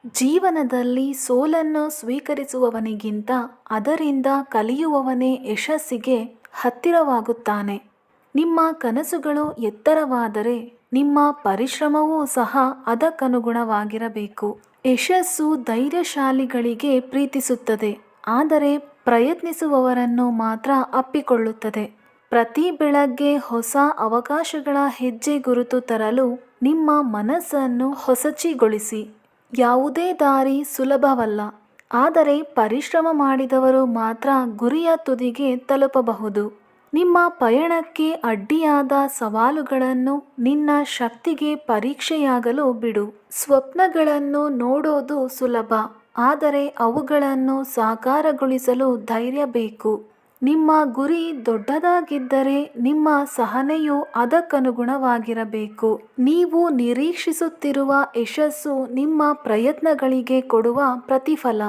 ಜೀವನದಲ್ಲಿ ಸೋಲನ್ನು ಸ್ವೀಕರಿಸುವವನಿಗಿಂತ ಅದರಿಂದ ಕಲಿಯುವವನೇ ಯಶಸ್ಸಿಗೆ ಹತ್ತಿರವಾಗುತ್ತಾನೆ. ನಿಮ್ಮ ಕನಸುಗಳು ಎತ್ತರವಾದರೆ ನಿಮ್ಮ ಪರಿಶ್ರಮವೂ ಸಹ ಅದಕ್ಕನುಗುಣವಾಗಿರಬೇಕು. ಯಶಸ್ಸು ಧೈರ್ಯಶಾಲಿಗಳಿಗೆ ಪ್ರೀತಿಸುತ್ತದೆ, ಆದರೆ ಪ್ರಯತ್ನಿಸುವವರನ್ನು ಮಾತ್ರ ಅಪ್ಪಿಕೊಳ್ಳುತ್ತದೆ. ಪ್ರತಿ ಬೆಳಗ್ಗೆ ಹೊಸ ಅವಕಾಶಗಳ ಹೆಜ್ಜೆ ಗುರುತು ತರಲು ನಿಮ್ಮ ಮನಸ್ಸನ್ನು ಹೊಸಚಿಗೊಳಿಸಿ. ಯಾವುದೇ ದಾರಿ ಸುಲಭವಲ್ಲ, ಆದರೆ ಪರಿಶ್ರಮ ಮಾಡಿದವರು ಮಾತ್ರ ಗುರಿಯ ತುದಿಗೆ ತಲುಪಬಹುದು. ನಿಮ್ಮ ಪಯಣಕ್ಕೆ ಅಡ್ಡಿಯಾದ ಸವಾಲುಗಳನ್ನು ನಿನ್ನ ಶಕ್ತಿಗೆ ಪರೀಕ್ಷೆಯಾಗಲು ಬಿಡು. ಸ್ವಪ್ನಗಳನ್ನು ನೋಡೋದು ಸುಲಭ, ಆದರೆ ಅವುಗಳನ್ನು ಸಾಕಾರಗೊಳಿಸಲು ಧೈರ್ಯ ಬೇಕು. ನಿಮ್ಮ ಗುರಿ ದೊಡ್ಡದಾಗಿದ್ದರೆ ನಿಮ್ಮ ಸಹನೆಯು ಅದಕ್ಕನುಗುಣವಾಗಿರಬೇಕು. ನೀವು ನಿರೀಕ್ಷಿಸುತ್ತಿರುವ ಯಶಸ್ಸು ನಿಮ್ಮ ಪ್ರಯತ್ನಗಳಿಗೆ ಕೊಡುವ ಪ್ರತಿಫಲ.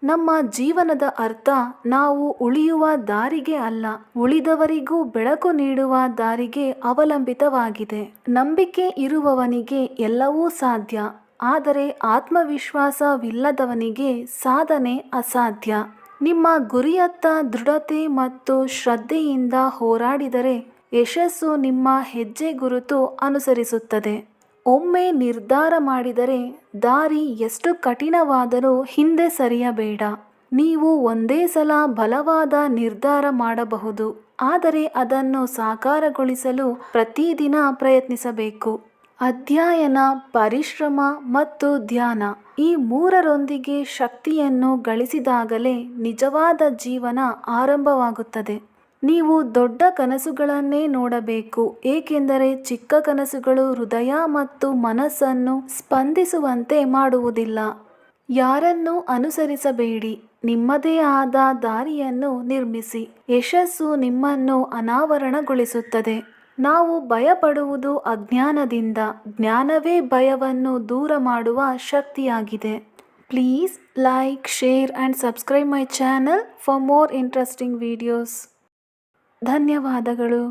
ನಮ್ಮ ಜೀವನದ ಅರ್ಥ ನಾವು ಉಳಿಯುವ ದಾರಿಗೆ ಅಲ್ಲ, ಉಳಿದವರಿಗೂ ಬೆಳಕು ನೀಡುವ ದಾರಿಗೆ ಅವಲಂಬಿತವಾಗಿದೆ. ನಂಬಿಕೆ ಇರುವವನಿಗೆ ಎಲ್ಲವೂ ಸಾಧ್ಯ, ಆದರೆ ಆತ್ಮವಿಶ್ವಾಸವಿಲ್ಲದವನಿಗೆ ಸಾಧನೆ ಅಸಾಧ್ಯ. ನಿಮ್ಮ ಗುರಿಯತ್ತ ದೃಢತೆ ಮತ್ತು ಶ್ರದ್ಧೆಯಿಂದ ಹೋರಾಡಿದರೆ ಯಶಸ್ಸು ನಿಮ್ಮ ಹೆಜ್ಜೆ ಗುರುತು ಅನುಸರಿಸುತ್ತದೆ. ಒಮ್ಮೆ ನಿರ್ಧಾರ ಮಾಡಿದರೆ ದಾರಿ ಎಷ್ಟು ಕಠಿಣವಾದರೂ ಹಿಂದೆ ಸರಿಯಬೇಡ. ನೀವು ಒಂದೇ ಸಲ ಬಲವಾದ ನಿರ್ಧಾರ ಮಾಡಬಹುದು, ಆದರೆ ಅದನ್ನು ಸಾಕಾರಗೊಳಿಸಲು ಪ್ರತಿದಿನ ಪ್ರಯತ್ನಿಸಬೇಕು. ಅಧ್ಯಯನ, ಪರಿಶ್ರಮ ಮತ್ತು ಧ್ಯಾನ ಈ ಮೂರರೊಂದಿಗೆ ಶಕ್ತಿಯನ್ನು ಗಳಿಸಿದಾಗಲೇ ನಿಜವಾದ ಜೀವನ ಆರಂಭವಾಗುತ್ತದೆ. ನೀವು ದೊಡ್ಡ ಕನಸುಗಳನ್ನೇ ನೋಡಬೇಕು, ಏಕೆಂದರೆ ಚಿಕ್ಕ ಕನಸುಗಳು ಹೃದಯ ಮತ್ತು ಮನಸ್ಸನ್ನು ಸ್ಪಂದಿಸುವಂತೆ ಮಾಡುವುದಿಲ್ಲ. ಯಾರನ್ನೂ ಅನುಸರಿಸಬೇಡಿ, ನಿಮ್ಮದೇ ಆದ ದಾರಿಯನ್ನು ನಿರ್ಮಿಸಿ. ಯಶಸ್ಸು ನಿಮ್ಮನ್ನು ಅನಾವರಣಗೊಳಿಸುತ್ತದೆ. ನಾವು ಭಯಪಡುವುದು ಅಜ್ಞಾನದಿಂದ, ಜ್ಞಾನವೇ ಭಯವನ್ನು ದೂರ ಮಾಡುವ ಶಕ್ತಿಯಾಗಿದೆ. Please like, share and subscribe my channel for more interesting videos. ಧನ್ಯವಾದಗಳು.